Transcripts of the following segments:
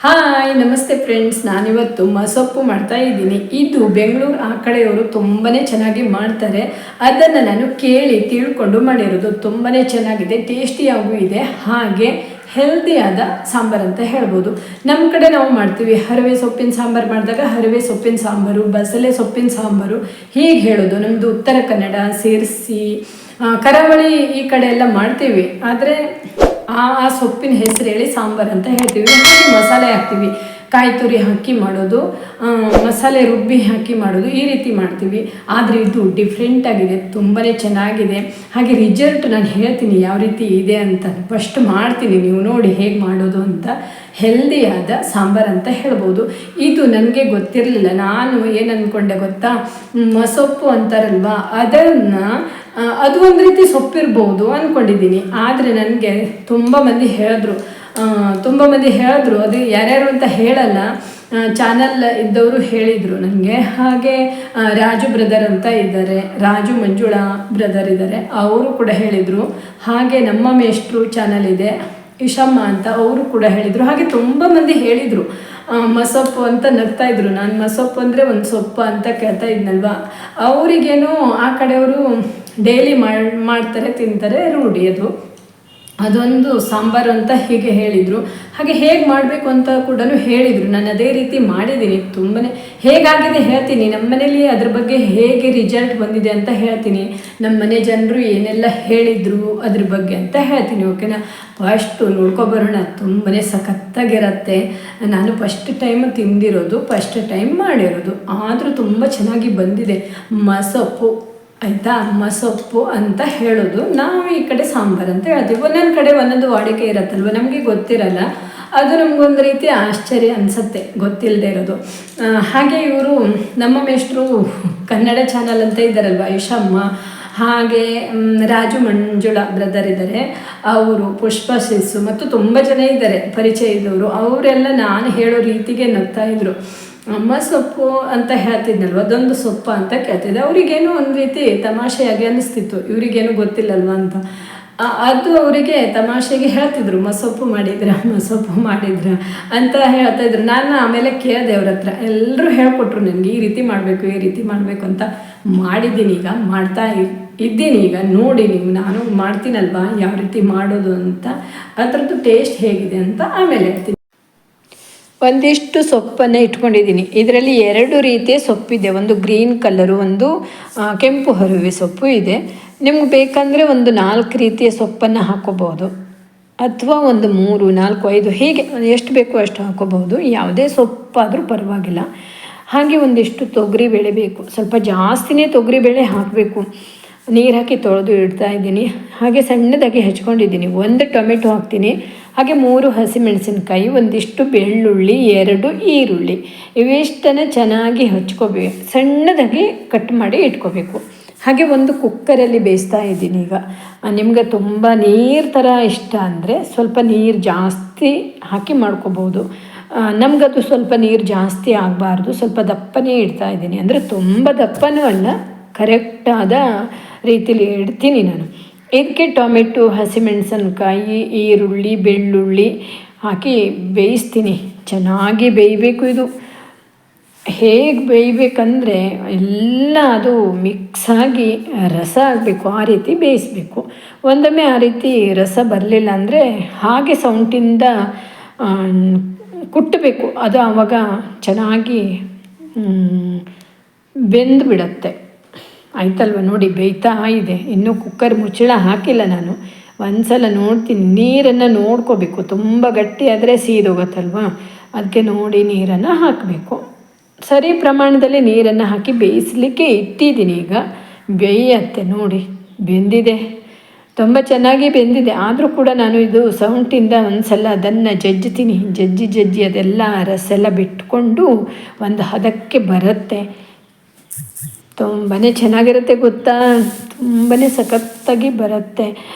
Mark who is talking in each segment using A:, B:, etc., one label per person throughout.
A: Hi ನಮಸ್ತೆ friends, ನಾನಿವತ್ತು ಮಸೊಪ್ಪು ಮಾಡ್ತಾ ಇದ್ದೀನಿ. ಇದು ಬೆಂಗಳೂರು ಆ ಕಡೆಯವರು ತುಂಬಾ ಚೆನ್ನಾಗಿ ಮಾಡ್ತಾರೆ. ಅದನ್ನು ನಾನು ಕೇಳಿ ತಿಳ್ಕೊಂಡು ಮಾಡಿರೋದು. ತುಂಬಾ ಚೆನ್ನಾಗಿದೆ, ಟೇಸ್ಟಿಯಾಗೂ ಇದೆ, ಹಾಗೆ ಹೆಲ್ದಿಯಾದ ಸಾಂಬಾರು ಅಂತ ಹೇಳ್ಬೋದು. ನಮ್ಮ ಕಡೆ ನಾವು ಮಾಡ್ತೀವಿ ಹರವೆ ಸೊಪ್ಪಿನ ಸಾಂಬಾರು ಮಾಡಿದಾಗ ಹರವೆ ಸೊಪ್ಪಿನ ಸಾಂಬಾರು, ಬಸಳೆ ಸೊಪ್ಪಿನ ಸಾಂಬಾರು ಹೀಗೆ ಹೇಳೋದು. ನಮ್ಮದು ಉತ್ತರ ಕನ್ನಡ, ಸೇರಿಸಿ ಕರಾವಳಿ ಈ ಕಡೆ ಎಲ್ಲ ಮಾಡ್ತೀವಿ. ಆದರೆ ಆ ಸೊಪ್ಪಿನ ಹೆಸರು ಹೇಳಿ ಸಾಂಬಾರು ಅಂತ ಹೇಳ್ತೀವಿ. ಮಸಾಲೆ ಹಾಕ್ತೀವಿ, ಕಾಯಿ ತುರಿ ಹಾಕಿ ಮಾಡೋದು, ಮಸಾಲೆ ರುಬ್ಬಿ ಹಾಕಿ ಮಾಡೋದು, ಈ ರೀತಿ ಮಾಡ್ತೀವಿ. ಆದರೆ ಇದು ಡಿಫ್ರೆಂಟಾಗಿದೆ, ತುಂಬಾ ಚೆನ್ನಾಗಿದೆ. ಹಾಗೆ ರಿಸಲ್ಟ್ ನಾನು ಹೇಳ್ತೀನಿ ಯಾವ ರೀತಿ ಇದೆ ಅಂತ. ಫಸ್ಟ್ ಮಾಡ್ತೀನಿ, ನೀವು ನೋಡಿ ಹೇಗೆ ಮಾಡೋದು ಅಂತ. ಹೆಲ್ದಿಯಾದ ಸಾಂಬಾರು ಅಂತ ಹೇಳ್ಬೋದು. ಇದು ನನಗೆ ಗೊತ್ತಿರಲಿಲ್ಲ. ನಾನು ಏನು ಅಂದ್ಕೊಂಡೆ ಗೊತ್ತಾ, ಮಸೊಪ್ಪು ಅಂತಾರಲ್ವ, ಅದು ಒಂದು ರೀತಿ ಸೊಪ್ಪಿರ್ಬೋದು ಅಂದ್ಕೊಂಡಿದ್ದೀನಿ. ಆದರೆ ನನಗೆ ತುಂಬ ಮಂದಿ ಹೇಳಿದ್ರು ಅದು ಯಾರ್ಯಾರು ಅಂತ ಹೇಳಲ್ಲ, ಚಾನಲ್ ಇದ್ದವರು ಹೇಳಿದರು ನನಗೆ. ಹಾಗೆ ರಾಜು ಬ್ರದರ್ ಅಂತ ಇದ್ದಾರೆ, ರಾಜು ಮಂಜುಳಾ ಬ್ರದರ್ ಇದ್ದಾರೆ, ಅವರು ಕೂಡ ಹೇಳಿದರು. ಹಾಗೆ ನಮ್ಮ ಮೇಷ್ಟ್ರು ಚಾನಲ್ ಇದೆ, ಇಶಮ್ಮ ಅಂತ, ಅವರು ಕೂಡ ಹೇಳಿದರು. ಹಾಗೆ ತುಂಬ ಮಂದಿ ಹೇಳಿದರು ಮಸೊಪ್ಪು ಅಂತ ನಗ್ತಾಯಿದ್ರು. ನಾನು ಮಸೊಪ್ಪು ಅಂದರೆ ಒಂದು ಸೊಪ್ಪು ಅಂತ ಕೇಳ್ತಾ ಇದ್ನಲ್ವ. ಅವರಿಗೇನು ಆ ಕಡೆಯವರು ಡೈಲಿ ಮಾಡ್ತಾರೆ, ತಿಂತಾರೆ, ರೂಢಿ ಅದೊಂದು ಸಾಂಬಾರು ಅಂತ ಹೀಗೆ ಹೇಳಿದರು. ಹಾಗೆ ಹೇಗೆ ಮಾಡಬೇಕು ಅಂತ ಕೂಡ ಹೇಳಿದರು. ನಾನು ಅದೇ ರೀತಿ ಮಾಡಿದ್ದೀನಿ. ತುಂಬಾ ಹೇಗಾಗಿದೆ ಹೇಳ್ತೀನಿ. ನಮ್ಮ ಮನೇಲಿ ಅದ್ರ ಬಗ್ಗೆ ಹೇಗೆ ರಿಸಲ್ಟ್ ಬಂದಿದೆ ಅಂತ ಹೇಳ್ತೀನಿ. ನಮ್ಮ ಮನೆ ಜನರು ಏನೆಲ್ಲ ಹೇಳಿದರು ಅದ್ರ ಬಗ್ಗೆ ಅಂತ ಹೇಳ್ತೀನಿ, ಓಕೆನಾ. ಫಸ್ಟು ನೋಡ್ಕೊಬರೋಣ. ತುಂಬಾ ಸಖತ್ತಾಗಿರತ್ತೆ. ನಾನು ಫಸ್ಟ್ ಟೈಮ್ ತಿಂದಿರೋದು, ಫಸ್ಟ್ ಟೈಮ್ ಮಾಡಿರೋದು, ಆದರೂ ತುಂಬ ಚೆನ್ನಾಗಿ ಬಂದಿದೆ. ಮಸೊಪ್ಪು ಆಯಿತಾ, ಮಸೊಪ್ಪು ಅಂತ ಹೇಳೋದು. ನಾವು ಈ ಕಡೆ ಸಾಂಬಾರು ಅಂತ ಹೇಳ್ತೀವಿ. ಒಂದೊಂದು ಕಡೆ ಒಂದೊಂದು ವಾಡಿಕೆ ಇರತ್ತಲ್ವ, ನಮಗೆ ಗೊತ್ತಿರಲ್ಲ. ಅದು ನಮಗೊಂದು ರೀತಿ ಆಶ್ಚರ್ಯ ಅನಿಸುತ್ತೆ, ಗೊತ್ತಿಲ್ಲದೆ ಇರೋದು. ಹಾಗೆ ಇವರು ನಮ್ಮ ಮೇಷ್ಟ್ರು ಕನ್ನಡ ಚಾನಲ್ ಅಂತ ಇದ್ದಾರಲ್ವ, ಇಶಮ್ಮ, ಹಾಗೆ ರಾಜು ಮಂಜುಳಾ ಬ್ರದರ್ ಇದ್ದಾರೆ, ಅವರು ಪುಷ್ಪ ಸಿಸ್ಸು ಮತ್ತು ತುಂಬ ಜನ ಇದ್ದಾರೆ ಪರಿಚಯ ಇದ್ದವರು. ಅವರೆಲ್ಲ ನಾನು ಹೇಳೋ ರೀತಿಗೆ ನಗ್ತಾಯಿದ್ರು. ಮಸೊಪ್ಪು ಅಂತ ಹೇಳ್ತಿದ್ನಲ್ವ, ಅದೊಂದು ಸೊಪ್ಪು ಅಂತ ಕೇಳ್ತಿದ್ದೆ. ಅವರಿಗೇನು ಒಂದು ರೀತಿ ತಮಾಷೆಯಾಗಿ ಅನ್ನಿಸ್ತಿತ್ತು, ಇವರಿಗೇನು ಗೊತ್ತಿಲ್ಲಲ್ವ ಅಂತ. ಅದು ಅವರಿಗೆ ತಮಾಷೆಗೆ ಹೇಳ್ತಿದ್ರು, ಮಸೊಪ್ಪು ಮಾಡಿದ್ರ ಅಂತ ಹೇಳ್ತಾಯಿದ್ರು. ನಾನು ಆಮೇಲೆ ಕೇಳಿದೆ ಅವ್ರ ಹತ್ರ, ಎಲ್ಲರೂ ಹೇಳ್ಕೊಟ್ರು ನನಗೆ ಈ ರೀತಿ ಮಾಡಬೇಕು ಅಂತ. ಮಾಡಿದ್ದೀನಿ, ಈಗ ಮಾಡ್ತಾ ಇದ್ದೀನಿ. ಈಗ ನೋಡಿ ನೀವು, ನಾನು ಮಾಡ್ತೀನಲ್ವ ಯಾವ ರೀತಿ ಮಾಡೋದು ಅಂತ, ಅದರದ್ದು ಟೇಸ್ಟ್ ಹೇಗಿದೆ ಅಂತ ಆಮೇಲೆ ಹೇಳ್ತೀನಿ. ಒಂದಿಷ್ಟು ಸೊಪ್ಪನ್ನು ಇಟ್ಕೊಂಡಿದ್ದೀನಿ. ಇದರಲ್ಲಿ 2 ರೀತಿಯ ಸೊಪ್ಪಿದೆ, ಒಂದು ಗ್ರೀನ್ ಕಲರು, ಒಂದು ಕೆಂಪು ಹರಿವೆ ಸೊಪ್ಪು ಇದೆ. ನಿಮ್ಗೆ ಬೇಕಂದರೆ ಒಂದು 4 ರೀತಿಯ ಸೊಪ್ಪನ್ನು ಹಾಕ್ಕೋಬೋದು, ಅಥವಾ ಒಂದು 3, 4, 5 ಹೀಗೆ ಎಷ್ಟು ಬೇಕೋ ಅಷ್ಟು ಹಾಕ್ಕೋಬಹುದು. ಯಾವುದೇ ಸೊಪ್ಪಾದರೂ ಪರವಾಗಿಲ್ಲ. ಹಾಗೆ ಒಂದಿಷ್ಟು ತೊಗರಿಬೇಳೆ ಬೇಕು, ಸ್ವಲ್ಪ ಜಾಸ್ತಿನೇ ತೊಗರಿಬೇಳೆ ಹಾಕಬೇಕು. ನೀರು ಹಾಕಿ ತೊಳೆದು ಇಡ್ತಾ ಇದ್ದೀನಿ. ಹಾಗೆ ಸಣ್ಣದಾಗಿ ಹೆಚ್ಕೊಂಡಿದ್ದೀನಿ. 1 ಟೊಮೆಟೊ ಹಾಕ್ತೀನಿ. ಹಾಗೆ 3 ಹಸಿಮೆಣಸಿನ್ಕಾಯಿ, ಒಂದಿಷ್ಟು ಬೆಳ್ಳುಳ್ಳಿ, 2 ಈರುಳ್ಳಿ, ಇವಿಷ್ಟನ್ನು ಚೆನ್ನಾಗಿ ಹಚ್ಕೋಬೇಕು. ಸಣ್ಣದಾಗಿ ಕಟ್ ಮಾಡಿ ಇಟ್ಕೋಬೇಕು. ಹಾಗೆ ಒಂದು ಕುಕ್ಕರಲ್ಲಿ ಬೇಯಿಸ್ತಾ ಇದ್ದೀನಿ. ಈಗ ನಿಮ್ಗೆ ತುಂಬ ನೀರು ಥರ ಇಷ್ಟ ಅಂದರೆ ಸ್ವಲ್ಪ ನೀರು ಜಾಸ್ತಿ ಹಾಕಿ ಮಾಡ್ಕೋಬೋದು. ನಮಗದು ಸ್ವಲ್ಪ ನೀರು ಜಾಸ್ತಿ ಆಗಬಾರ್ದು, ಸ್ವಲ್ಪ ದಪ್ಪನೇ ಇಡ್ತಾ ಇದ್ದೀನಿ. ಅಂದರೆ ತುಂಬ ದಪ್ಪನೂ ಅಲ್ಲ, ಕರೆಕ್ಟಾದ ರೀತಿಲಿ ಇಡ್ತೀನಿ ನಾನು. ಇದಕ್ಕೆ ಟೊಮೆಟೊ, ಹಸಿಮೆಣಸಿನ್ಕಾಯಿ, ಈರುಳ್ಳಿ, ಬೆಳ್ಳುಳ್ಳಿ ಹಾಕಿ ಬೇಯಿಸ್ತೀನಿ. ಚೆನ್ನಾಗಿ ಬೇಯಬೇಕು. ಇದು ಹೇಗೆ ಬೇಯಬೇಕಂದ್ರೆ ಎಲ್ಲ ಅದು ಮಿಕ್ಸಾಗಿ ರಸ ಆಗಬೇಕು, ಆ ರೀತಿ ಬೇಯಿಸಬೇಕು. ಒಂದೊಮ್ಮೆ ಆ ರೀತಿ ರಸ ಬರಲಿಲ್ಲ ಅಂದರೆ ಹಾಗೆ ಸೌಂಟಿಂದ ಕುಟ್ಟಬೇಕು. ಅದು ಆವಾಗ ಚೆನ್ನಾಗಿ ಬೆಂದು ಬಿಡುತ್ತೆ. ಆಯ್ತಲ್ವ, ನೋಡಿ ಬೇಯ್ತಾ ಇದೆ. ಇನ್ನೂ ಕುಕ್ಕರ್ ಮುಚ್ಚಳ ಹಾಕಿಲ್ಲ ನಾನು. ಒಂದು ಸಲ ನೋಡ್ತೀನಿ, ನೀರನ್ನು ನೋಡ್ಕೋಬೇಕು. ತುಂಬ ಗಟ್ಟಿ ಆದರೆ ಸೀದೋಗುತ್ತಲ್ವ, ಅದಕ್ಕೆ ನೋಡಿ ನೀರನ್ನು ಹಾಕಬೇಕು. ಸರಿ ಪ್ರಮಾಣದಲ್ಲಿ ನೀರನ್ನು ಹಾಕಿ ಬೇಯಿಸಲಿಕ್ಕೆ ಇಟ್ಟಿದ್ದೀನಿ. ಈಗ ಬೇಯತ್ತೆ ನೋಡಿ, ಬೆಂದಿದೆ, ತುಂಬ ಚೆನ್ನಾಗಿ ಬೆಂದಿದೆ. ಆದರೂ ಕೂಡ ನಾನು ಇದು ಸೌಂಟಿಂದ ಒಂದು ಸಲ ಅದನ್ನು ಜಜ್ಜಿ ಅದೆಲ್ಲ ರಸ ಎಲ್ಲ ಬಿಟ್ಕೊಂಡು ಒಂದು ಹದಕ್ಕೆ ಬರುತ್ತೆ. ತುಂಬಾ ಚೆನ್ನಾಗಿರುತ್ತೆ ಗೊತ್ತಾ, ತುಂಬಾ ಸಖತ್ತಾಗಿ ಬರುತ್ತೆ.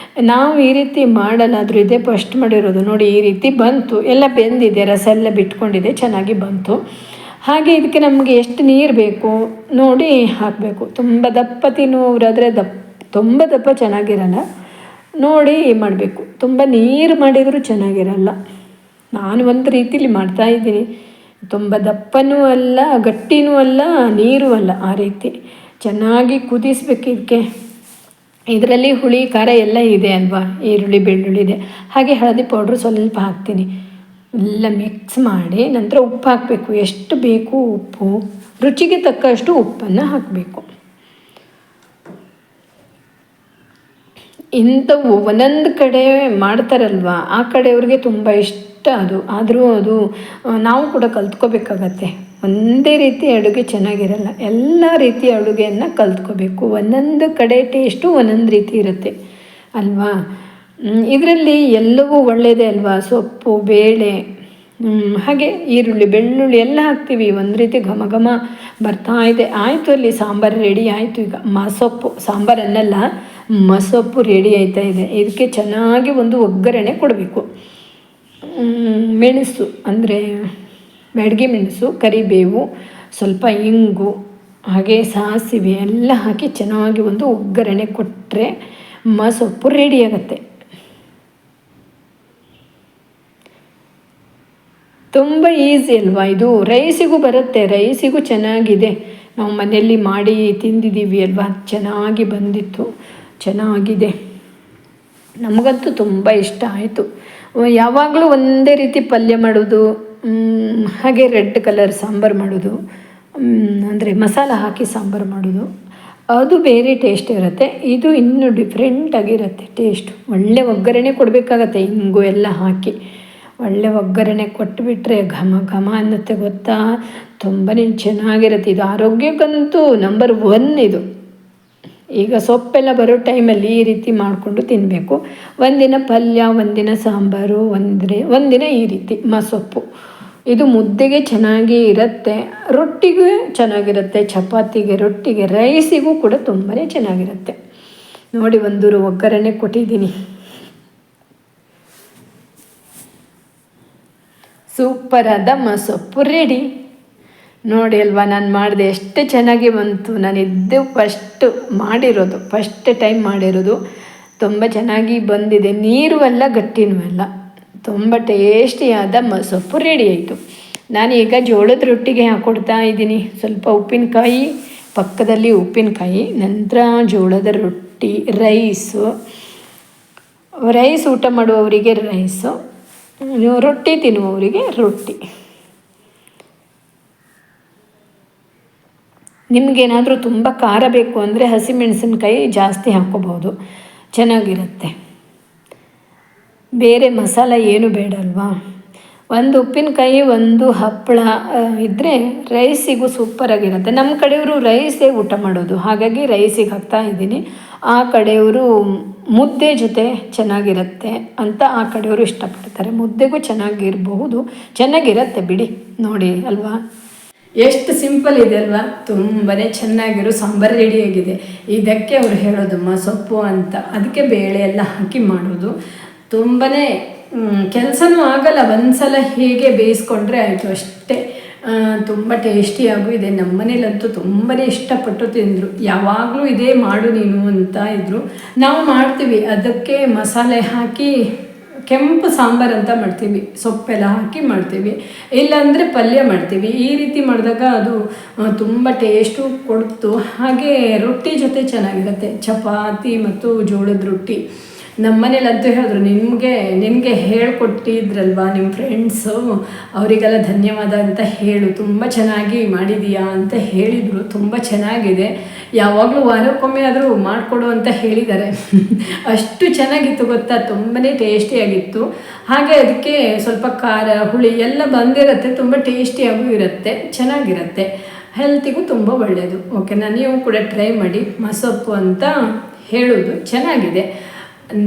A: ನಾವು ಈ ರೀತಿ ಮಾಡಲ್ಲಾದರೂ ಇದೇ ಫಸ್ಟ್ ಮಾಡಿರೋದು. ನೋಡಿ ಈ ರೀತಿ ಬಂತು, ಎಲ್ಲ ಬೆಂದಿದೆ, ರಸ ಎಲ್ಲ ಬಿಟ್ಕೊಂಡಿದೆ, ಚೆನ್ನಾಗಿ ಬಂತು. ಹಾಗೆ ಇದಕ್ಕೆ ನಮಗೆ ಎಷ್ಟು ನೀರು ಬೇಕು ನೋಡಿ ಹಾಕಬೇಕು. ತುಂಬ ದಪ್ಪ ತಿನ್ನುವರಾದರೆ ತುಂಬ ದಪ್ಪ ಚೆನ್ನಾಗಿರಲ್ಲ, ನೋಡಿ ಮಾಡಬೇಕು. ತುಂಬ ನೀರು ಮಾಡಿದರೂ ಚೆನ್ನಾಗಿರಲ್ಲ. ನಾನು ಒಂದು ರೀತಿಲಿ ಮಾಡ್ತಾಯಿದ್ದೀನಿ. ತುಂಬ ದಪ್ಪನೂ ಅಲ್ಲ, ಗಟ್ಟಿನೂ ಅಲ್ಲ, ನೀರೂ ಅಲ್ಲ, ಆ ರೀತಿ ಚೆನ್ನಾಗಿ ಕುದಿಸ್ಬೇಕು. ಇದರಲ್ಲಿ ಹುಳಿ ಖಾರ ಎಲ್ಲ ಇದೆ ಅಲ್ವಾ, ಈರುಳ್ಳಿ ಬೆಳ್ಳುಳ್ಳಿ ಇದೆ. ಹಾಗೆ ಹಳದಿ ಪೌಡ್ರು ಸ್ವಲ್ಪ ಹಾಕ್ತೀನಿ. ಎಲ್ಲ ಮಿಕ್ಸ್ ಮಾಡಿ ನಂತರ ಉಪ್ಪು ಹಾಕಬೇಕು. ಎಷ್ಟು ಬೇಕು ಉಪ್ಪು, ರುಚಿಗೆ ತಕ್ಕಷ್ಟು ಉಪ್ಪನ್ನು ಹಾಕಬೇಕು. ಇಂಥವು ಒಂದೊಂದು ಕಡೆ ಮಾಡ್ತಾರಲ್ವ, ಆ ಕಡೆಯವ್ರಿಗೆ ತುಂಬ ಇಷ್ಟ ಅದು. ಆದರೂ ಅದು ನಾವು ಕೂಡ ಕಲ್ತ್ಕೋಬೇಕಾಗತ್ತೆ. ಒಂದೇ ರೀತಿ ಅಡುಗೆ ಚೆನ್ನಾಗಿರಲ್ಲ, ಎಲ್ಲ ರೀತಿಯ ಅಡುಗೆಯನ್ನು ಕಲ್ತ್ಕೋಬೇಕು. ಒಂದೊಂದು ಕಡೆ ಟೇಸ್ಟು ಒಂದೊಂದು ರೀತಿ ಇರುತ್ತೆ ಅಲ್ವಾ. ಇದರಲ್ಲಿ ಎಲ್ಲವೂ ಒಳ್ಳೆಯದೇ ಅಲ್ವಾ. ಸೊಪ್ಪು, ಬೇಳೆ, ಹಾಗೆ ಈರುಳ್ಳಿ ಬೆಳ್ಳುಳ್ಳಿ ಎಲ್ಲ ಹಾಕ್ತೀವಿ. ಒಂದು ರೀತಿ ಘಮ ಘಮ ಬರ್ತಾ ಇದೆ. ಆಯಿತು, ಅಲ್ಲಿ ಸಾಂಬಾರು ರೆಡಿ ಆಯಿತು. ಈಗ ಮಸೊಪ್ಪು ಸಾಂಬಾರು ಅನ್ನಲ್ಲ, ಮಸೊಪ್ಪು ರೆಡಿ ಆಯ್ತಾ ಇದೆ. ಇದಕ್ಕೆ ಚೆನ್ನಾಗಿ ಒಂದು ಒಗ್ಗರಣೆ ಕೊಡಬೇಕು. ಮೆಣಸು ಅಂದರೆ ಬ್ಯಾಡಗಿ ಮೆಣಸು, ಕರಿಬೇವು, ಸ್ವಲ್ಪ ಇಂಗು, ಹಾಗೆ ಸಾಸಿವೆ ಎಲ್ಲ ಹಾಕಿ ಚೆನ್ನಾಗಿ ಒಂದು ಒಗ್ಗರಣೆ ಕೊಟ್ಟರೆ ಮಸೊಪ್ಪು ರೆಡಿಯಾಗತ್ತೆ. ತುಂಬ ಈಸಿ ಅಲ್ವಾ ಇದು. ರೈಸಿಗೂ ಬರುತ್ತೆ, ರೈಸಿಗೂ ಚೆನ್ನಾಗಿದೆ. ನಾವು ಮನೆಯಲ್ಲಿ ಮಾಡಿ ತಿಂದಿದ್ದೀವಿ ಅಲ್ವಾ, ಚೆನ್ನಾಗಿ ಬಂದಿತ್ತು, ಚೆನ್ನಾಗಿದೆ. ನಮಗಂತೂ ತುಂಬ ಇಷ್ಟ ಆಯಿತು. ಯಾವಾಗಲೂ ಒಂದೇ ರೀತಿ ಪಲ್ಯ ಮಾಡೋದು, ಹಾಗೆ ರೆಡ್ ಕಲರ್ ಸಾಂಬಾರು ಮಾಡೋದು, ಅಂದರೆ ಮಸಾಲ ಹಾಕಿ ಸಾಂಬಾರು ಮಾಡೋದು, ಅದು ಬೇರೆ ಟೇಸ್ಟ್ ಇರುತ್ತೆ. ಇದು ಇನ್ನೂ ಡಿಫ್ರೆಂಟಾಗಿರುತ್ತೆ ಟೇಸ್ಟು. ಒಳ್ಳೆ ಒಗ್ಗರಣೆ ಕೊಡಬೇಕಾಗತ್ತೆ, ಇಂಗು ಎಲ್ಲ ಹಾಕಿ ಒಳ್ಳೆ ಒಗ್ಗರಣೆ ಕೊಟ್ಟುಬಿಟ್ರೆ ಘಮ ಘಮ ಅನ್ನತ್ತೆ ಗೊತ್ತಾ. ತುಂಬಾ ಚೆನ್ನಾಗಿರುತ್ತೆ. ಇದು ಆರೋಗ್ಯಕ್ಕಂತೂ ನಂಬರ್ 1 ಇದು. ಈಗ ಸೊಪ್ಪೆಲ್ಲ ಬರೋ ಟೈಮಲ್ಲಿ ಈ ರೀತಿ ಮಾಡಿಕೊಂಡು ತಿನ್ನಬೇಕು. ಒಂದಿನ ಪಲ್ಯ, ಒಂದಿನ ಸಾಂಬಾರು, ಒಂದಿನ ಈ ರೀತಿ ಮಸೊಪ್ಪು. ಇದು ಮುದ್ದೆಗೆ ಚೆನ್ನಾಗಿ ಇರುತ್ತೆ, ರೊಟ್ಟಿಗೂ ಚೆನ್ನಾಗಿರುತ್ತೆ, ಚಪಾತಿಗೆ, ರೊಟ್ಟಿಗೆ, ರೈಸಿಗೂ ಕೂಡ ತುಂಬಾ ಚೆನ್ನಾಗಿರುತ್ತೆ. ನೋಡಿ, ಒಂದೂರು ಒಗ್ಗರಣೆ ಕೊಟ್ಟಿದ್ದೀನಿ. ಸೂಪರಾದ ಮಸೊಪ್ಪು ರೆಡಿ. ನೋಡಿ ಅಲ್ವಾ, ನಾನು ಮಾಡಿದೆ ಎಷ್ಟು ಚೆನ್ನಾಗಿ ಬಂತು. ನಾನಿದ್ದು ಫಸ್ಟ್ ಟೈಮ್ ಮಾಡಿರೋದು. ತುಂಬ ಚೆನ್ನಾಗಿ ಬಂದಿದೆ. ನೀರು ಅಲ್ಲ, ಗಟ್ಟಿನೂ ಅಲ್ಲ, ತುಂಬ ಟೇಸ್ಟಿಯಾದ ಮಸೊಪ್ಪು ರೆಡಿ ಆಯಿತು. ನಾನೀಗ ಜೋಳದ ರೊಟ್ಟಿಗೆ ಹಾಕ್ಕೊಡ್ತಾ ಇದ್ದೀನಿ. ಸ್ವಲ್ಪ ಉಪ್ಪಿನಕಾಯಿ, ಪಕ್ಕದಲ್ಲಿ ಉಪ್ಪಿನಕಾಯಿ, ನಂತರ ಜೋಳದ ರೊಟ್ಟಿ, ರೈಸ್ ಊಟ ಮಾಡುವವರಿಗೆ ರೈಸು, ರೊಟ್ಟಿ ತಿನ್ನುವವರಿಗೆ ರೊಟ್ಟಿ. ನಿಮಗೇನಾದರೂ ತುಂಬ ಖಾರ ಬೇಕು ಅಂದರೆ ಹಸಿಮೆಣಸಿನ್ಕಾಯಿ ಜಾಸ್ತಿ ಹಾಕ್ಕೋಬೋದು, ಚೆನ್ನಾಗಿರುತ್ತೆ. ಬೇರೆ ಮಸಾಲ ಏನು ಬೇಡ ಅಲ್ವಾ. ಒಂದು ಉಪ್ಪಿನಕಾಯಿ, ಒಂದು ಹಪ್ಪಳ ಇದ್ದರೆ ರೈಸಿಗೂ ಸೂಪರಾಗಿರುತ್ತೆ. ನಮ್ಮ ಕಡೆಯವರು ರೈಸೇ ಊಟ ಮಾಡೋದು, ಹಾಗಾಗಿ ರೈಸಿಗೆ ಹಾಕ್ತಾ ಇದ್ದೀನಿ. ಆ ಕಡೆಯವರು ಮುದ್ದೆ ಜೊತೆ ಚೆನ್ನಾಗಿರುತ್ತೆ ಅಂತ ಆ ಕಡೆಯವರು ಇಷ್ಟಪಡ್ತಾರೆ. ಮುದ್ದೆಗೂ ಚೆನ್ನಾಗಿರುತ್ತೆ ಬಿಡಿ. ನೋಡಿ ಅಲ್ವಾ, ಎಷ್ಟು ಸಿಂಪಲ್ ಇದೆ ಅಲ್ವಾ. ತುಂಬಾ ಚೆನ್ನಾಗಿರೋ ಸಾಂಬಾರು ರೆಡಿಯಾಗಿದೆ. ಇದಕ್ಕೆ ಅವರು ಹೇಳೋದು ಮಸೊಪ್ಪು ಅಂತ. ಅದಕ್ಕೆ ಬೇಳೆ ಎಲ್ಲ ಹಾಕಿ ಮಾಡೋದು. ತುಂಬಾ ಕೆಲಸನೂ ಆಗಲ್ಲ. ಒಂದು ಸಲ ಹೀಗೆ ಬೇಯಿಸ್ಕೊಂಡ್ರೆ ಆಯಿತು ಅಷ್ಟೇ. ತುಂಬ ಟೇಸ್ಟಿಯಾಗೂ ಇದೆ. ನಮ್ಮ ಮನೇಲಂತೂ ತುಂಬಾ ಇಷ್ಟಪಟ್ಟು ತಿಂದರು. ಯಾವಾಗಲೂ ಇದೇ ಮಾಡು ನೀನು ಅಂತ ಇದ್ದರು. ನಾವು ಮಾಡ್ತೀವಿ, ಅದಕ್ಕೆ ಮಸಾಲೆ ಹಾಕಿ ಕೆಂಪು ಸಾಂಬಾರು ಅಂತ ಮಾಡ್ತೀವಿ, ಸೊಪ್ಪೆಲ್ಲ ಹಾಕಿ ಮಾಡ್ತೀವಿ. ಇಲ್ಲಾಂದರೆ ಪಲ್ಯ ಮಾಡ್ತೀವಿ. ಈ ರೀತಿ ಮಾಡಿದಾಗ ಅದು ತುಂಬ ಟೇಸ್ಟು ಕೊಡ್ತು. ಹಾಗೆ ರೊಟ್ಟಿ ಜೊತೆ ಚೆನ್ನಾಗಿರುತ್ತೆ, ಚಪಾತಿ ಮತ್ತು ಜೋಳದ ರೊಟ್ಟಿ. ನಮ್ಮ ಮನೇಲಂತೂ ಹೇಳಿದ್ರು, ನಿನಗೆ ಹೇಳ್ಕೊಟ್ಟಿದ್ರಲ್ವ ನಿಮ್ಮ ಫ್ರೆಂಡ್ಸು, ಅವರಿಗೆಲ್ಲ ಧನ್ಯವಾದ ಅಂತ ಹೇಳು, ತುಂಬ ಚೆನ್ನಾಗಿ ಮಾಡಿದೀಯಾ ಅಂತ ಹೇಳಿದರು. ತುಂಬ ಚೆನ್ನಾಗಿದೆ. ಯಾವಾಗಲೂ ವಾರಕ್ಕೊಮ್ಮೆ ಆದರೂ ಮಾಡಿಕೊಡು ಅಂತ ಹೇಳಿದ್ದಾರೆ. ಅಷ್ಟು ಚೆನ್ನಾಗಿತ್ತು ಗೊತ್ತಾ, ತುಂಬಾ ಟೇಸ್ಟಿಯಾಗಿತ್ತು. ಹಾಗೆ ಅದಕ್ಕೆ ಸ್ವಲ್ಪ ಖಾರ, ಹುಳಿ ಎಲ್ಲ ಬಂದಿರುತ್ತೆ. ತುಂಬ ಟೇಸ್ಟಿಯಾಗೂ ಇರುತ್ತೆ, ಚೆನ್ನಾಗಿರುತ್ತೆ. ಹೆಲ್ತಿಗೂ ತುಂಬ ಒಳ್ಳೆಯದು. ಓಕೆನಾ, ನೀವು ಕೂಡ ಟ್ರೈ ಮಾಡಿ. ಮಸೊಪ್ಪು ಅಂತ ಹೇಳೋದು ಚೆನ್ನಾಗಿದೆ.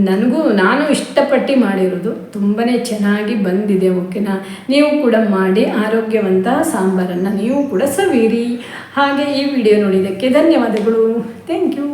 A: ನಾನು ಇಷ್ಟಪಟ್ಟು ಮಾಡಿರೋದು. ತುಂಬಾ ಚೆನ್ನಾಗಿ ಬಂದಿದೆ. ಓಕೆನಾ, ನೀವು ಕೂಡ ಮಾಡಿ ಆರೋಗ್ಯವಂತ ಸಾಂಬಾರನ್ನು ನೀವು ಕೂಡ ಸವಿರಿ. ಹಾಗೆ ಈ ವಿಡಿಯೋ ನೋಡಿದ್ದಕ್ಕೆ ಧನ್ಯವಾದಗಳು. Thank you.